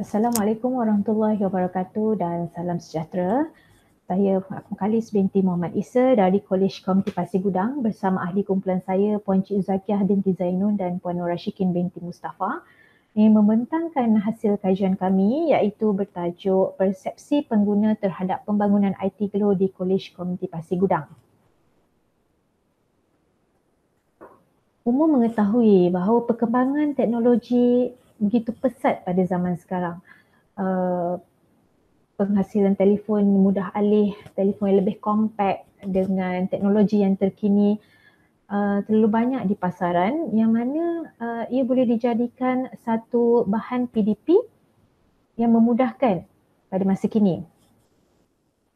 Assalamualaikum warahmatullahi wabarakatuh dan salam sejahtera. Saya Mukalis binti Muhammad Isa dari Kolej Komuniti Pasir Gudang bersama ahli kumpulan saya Puan Cik Zakiah binti Zainun dan Puan Nur Rashikin binti Mustafa yang membentangkan hasil kajian kami iaitu bertajuk Persepsi Pengguna Terhadap Pembangunan IT Glo di Kolej Komuniti Pasir Gudang. Umum mengetahui bahawa perkembangan teknologi begitu pesat pada zaman sekarang. Penghasilan telefon mudah alih, telefon yang lebih kompak dengan teknologi yang terkini terlalu banyak di pasaran yang mana ia boleh dijadikan satu bahan PDP yang memudahkan pada masa kini.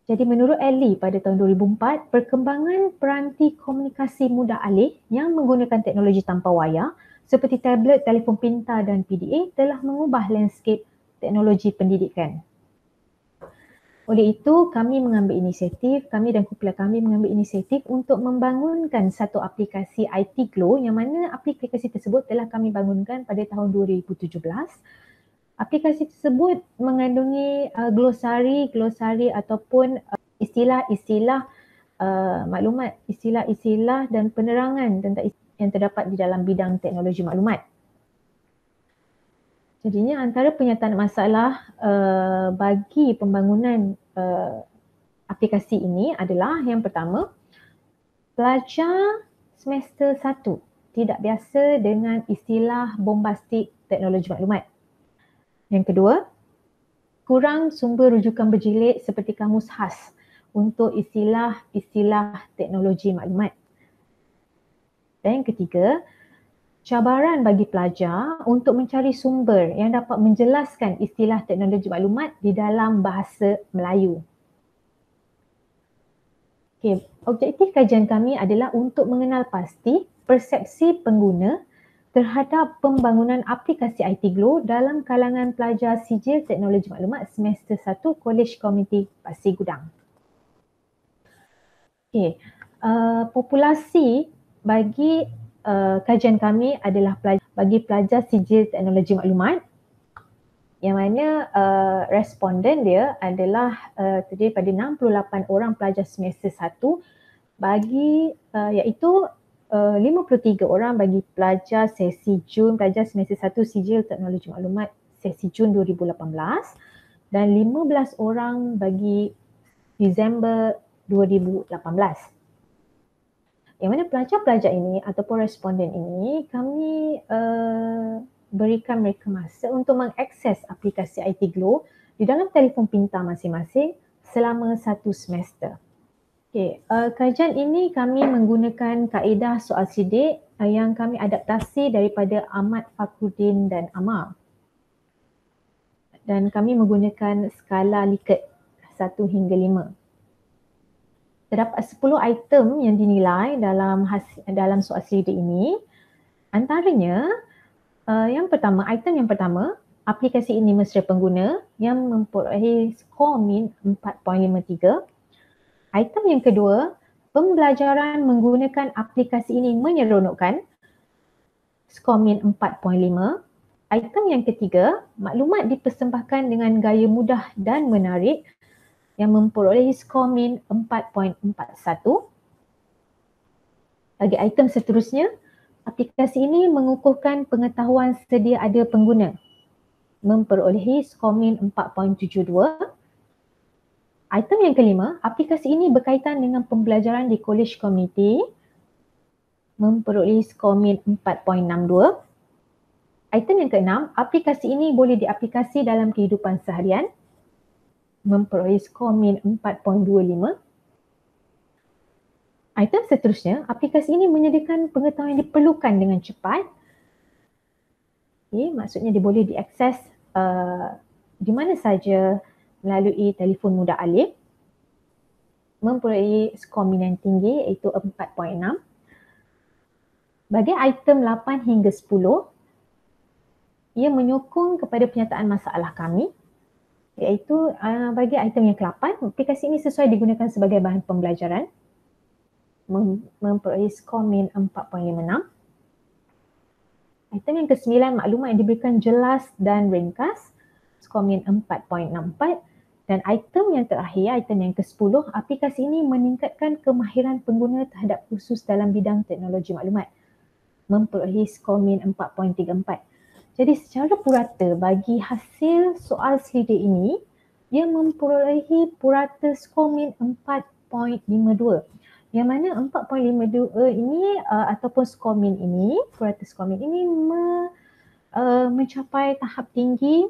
Jadi menurut Ali pada tahun 2004, perkembangan peranti komunikasi mudah alih yang menggunakan teknologi tanpa wayar seperti tablet, telefon pintar dan PDA telah mengubah landscape teknologi pendidikan. Oleh itu, kami dan kumpulan kami mengambil inisiatif untuk membangunkan satu aplikasi IT Glo yang mana aplikasi tersebut telah kami bangunkan pada tahun 2017. Aplikasi tersebut mengandungi glosari ataupun istilah-istilah maklumat, istilah-istilah dan penerangan tentang yang terdapat di dalam bidang teknologi maklumat. Jadinya antara penyataan masalah bagi pembangunan aplikasi ini adalah yang pertama, pelajar semester 1 tidak biasa dengan istilah bombastik teknologi maklumat. Yang kedua, kurang sumber rujukan berjilid seperti kamus khas untuk istilah-istilah teknologi maklumat. Dan yang ketiga, cabaran bagi pelajar untuk mencari sumber yang dapat menjelaskan istilah teknologi maklumat di dalam bahasa Melayu. Okay, objektif kajian kami adalah untuk mengenal pasti persepsi pengguna terhadap pembangunan aplikasi IT Glo dalam kalangan pelajar sijil teknologi maklumat semester 1 Kolej Komuniti Pasir Gudang. Okay, populasi bagi kajian kami adalah bagi pelajar sijil teknologi maklumat yang mana responden dia adalah terdiri pada 68 orang pelajar semester 1 bagi iaitu 53 orang bagi pelajar sesi Jun, pelajar semester 1 sijil teknologi maklumat sesi Jun 2018 dan 15 orang bagi Disember 2018. Yang mana pelajar-pelajar ini ataupun responden ini kami berikan mereka masa untuk mengakses aplikasi IT Glo di dalam telefon pintar masing-masing selama 1 semester. Okay, kajian ini kami menggunakan kaedah soal sidik yang kami adaptasi daripada Ahmad Fakhruddin dan Amar. Dan kami menggunakan skala Likert 1 hingga 5. Terdapat 10 item yang dinilai dalam soal sidik ini. Antaranya, item yang pertama, aplikasi ini mesra pengguna yang memperolehi skor min 4.53. Item yang kedua, pembelajaran menggunakan aplikasi ini menyeronokkan, skor min 4.5. Item yang ketiga, maklumat dipersembahkan dengan gaya mudah dan menarik yang memperolehi skor min 4.41. Bagi item seterusnya, aplikasi ini mengukuhkan pengetahuan sedia ada pengguna, memperolehi skor min 4.72. Item yang kelima, aplikasi ini berkaitan dengan pembelajaran di kolej komuniti, memperolehi skor min 4.62. Item yang keenam, aplikasi ini boleh diaplikasi dalam kehidupan seharian, memperolehi skor min 4.25. Item seterusnya, aplikasi ini menyediakan pengetahuan yang diperlukan dengan cepat. Okay, maksudnya dia boleh diakses di mana saja melalui telefon mudah alih, memperolehi skor min yang tinggi iaitu 4.6. Bagi item 8 hingga 10, ia menyokong kepada penyataan masalah kami, iaitu bagi item yang ke-8, aplikasi ini sesuai digunakan sebagai bahan pembelajaran, memperolehi skor min 4.56. Item yang ke-9, maklumat yang diberikan jelas dan ringkas, Skomin 4.64 dan item yang terakhir, item yang ke-10, aplikasi ini meningkatkan kemahiran pengguna terhadap khusus dalam bidang teknologi maklumat, memperolehi Skomin 4.34. Jadi secara purata bagi hasil soal selidik ini, ia memperolehi purata Skomin 4.52. Yang mana 4.52 ini ataupun Skomin ini, purata Skomin ini mencapai tahap tinggi,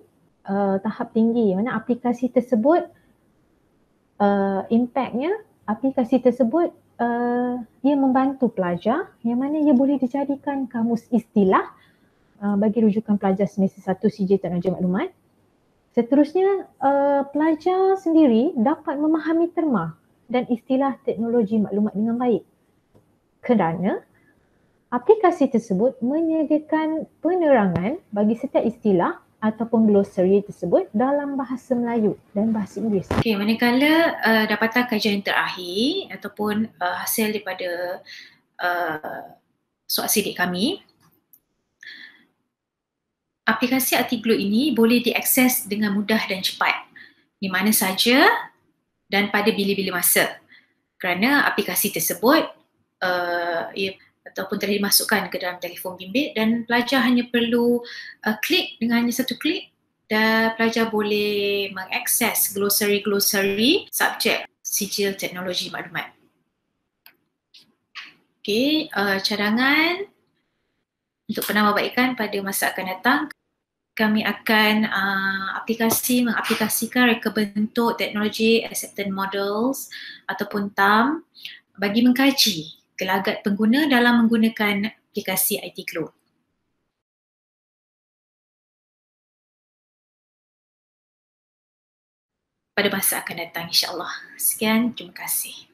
mana aplikasi tersebut impaknya, aplikasi tersebut ia membantu pelajar yang mana ia boleh dijadikan kamus istilah bagi rujukan pelajar semester 1 CJ Teknologi Maklumat. Seterusnya, pelajar sendiri dapat memahami terma dan istilah teknologi maklumat dengan baik kerana aplikasi tersebut menyediakan penerangan bagi setiap istilah ataupun glossary tersebut dalam bahasa Melayu dan bahasa Inggeris. Okey, manakala dapatan kajian terakhir ataupun hasil daripada soal sidik kami, aplikasi Artiglo ini boleh diakses dengan mudah dan cepat di mana saja dan pada bila-bila masa. Kerana aplikasi tersebut ia ataupun telah dimasukkan ke dalam telefon bimbit dan pelajar hanya perlu klik dengan hanya satu klik dan pelajar boleh mengakses glossary subjek sijil teknologi maklumat. Okey, cadangan untuk penambahbaikan pada masa akan datang, kami akan mengaplikasikan reka bentuk teknologi acceptance models ataupun TAM bagi mengkaji gelagat pengguna dalam menggunakan aplikasi Artiglo. Pada masa akan datang, insyaAllah. Sekian, terima kasih.